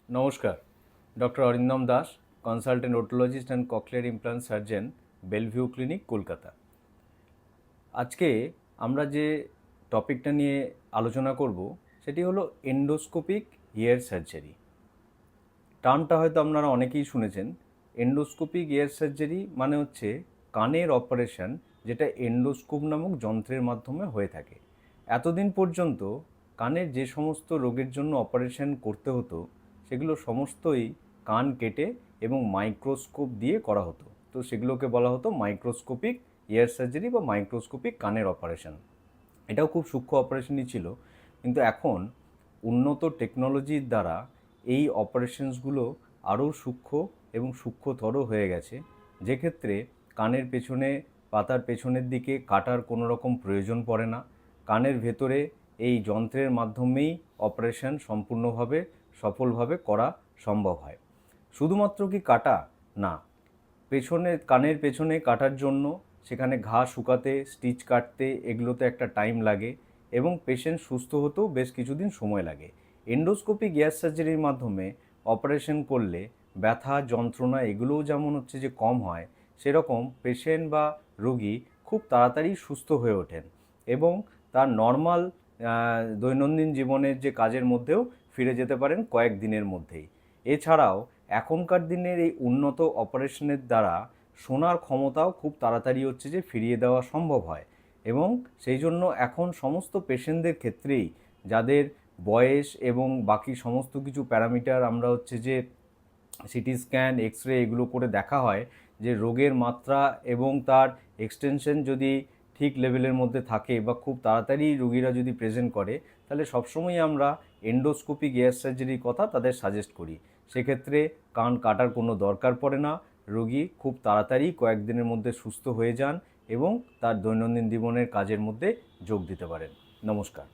নমস্কার। Doctor Arindam Das, consultant otologist and cochlear implant surgeon, Bellevue clinic, Kolkata. আজকে আমরা যে টপিকটা নিয়ে আলোচনা করব সেটি হলো এন্ডোস্কোপিক ইয়ার সার্জারি। টার্মটা হয়তো আপনারা অনেকেই শুনেছেন। এন্ডোস্কোপিক ইয়ার সার্জারি মানে হচ্ছে কানের অপারেশন, যেটা এন্ডোস্কোপ নামক যন্ত্রের মাধ্যমে হয়ে থাকে। এতদিন পর্যন্ত কানের যে সমস্ত রোগের জন্য অপারেশন করতে হতো সেগুলো সমস্তই কান কেটে এবং মাইক্রোস্কোপ দিয়ে করা হতো। তো সেগুলোকে বলা হতো মাইক্রোস্কোপিক ইয়ার সার্জারি বা মাইক্রোস্কোপিক কানের অপারেশন। এটাও খুব সূক্ষ্ম অপারেশনই ছিল, কিন্তু এখন উন্নত টেকনোলজির দ্বারা এই অপারেশনসগুলো আরও সূক্ষ্ম এবং সূক্ষ্মতর হয়ে গেছে, যেক্ষেত্রে কানের পেছনে, পাতার পেছনের দিকে কাটার কোনো রকম প্রয়োজন পড়ে না। কানের ভেতরে এই যন্ত্রের মাধ্যমেই অপারেশন সম্পূর্ণভাবে সফলভাবে করা সম্ভব হয়। শুধুমাত্র কি কাটা? না, পেছনে, কানের পেছনে কাটার জন্য সেখানে ঘা শুকাতে, স্টিচ কাটতে, এগুলোতে একটা টাইম লাগে এবং পেশেন্ট সুস্থ হতেও বেশ কিছুদিন সময় লাগে। এন্ডোস্কোপিক ইয়ার সার্জারির মাধ্যমে অপারেশন করলে ব্যথা, যন্ত্রণা এগুলোও যেমন হচ্ছে যে কম হয়, সেরকম পেশেন্ট বা রোগী খুব তাড়াতাড়ি সুস্থ হয়ে ওঠেন এবং তার নর্মাল দৈনন্দিন জীবনের যে কাজের মধ্যেও ফিরে যেতে পারেন কয়েক দিনের মধ্যেই। এছাড়াও এখনকার দিনের এই উন্নত অপারেশনের দ্বারা শোনার ক্ষমতাও খুব তাড়াতাড়ি হচ্ছে যে ফিরিয়ে দেওয়া সম্ভব হয় এবং সেই জন্য এখন সমস্ত পেশেন্টদের ক্ষেত্রেই, যাদের বয়স এবং বাকি সমস্ত কিছু প্যারামিটার আমরা হচ্ছে যে সিটি স্ক্যান, এক্স রে এগুলো করে দেখা হয় যে রোগের মাত্রা এবং তার এক্সটেনশন যদি ঠিক লেভেলের মধ্যে থাকে বা খুব তাড়াতাড়ি রোগীরা যদি প্রেজেন্ট করে, তাহলে সবসময় আমরা এন্ডোস্কোপিক ইয়ার সার্জারির কথা তাদের সাজেস্ট করি। সেক্ষেত্রে কান কাটার কোনো দরকার পড়ে না, রোগী খুব তাড়াতাড়ি কয়েকদিনের মধ্যে সুস্থ হয়ে যান এবং তার দৈনন্দিন জীবনের কাজের মধ্যে যোগ দিতে পারেন। নমস্কার।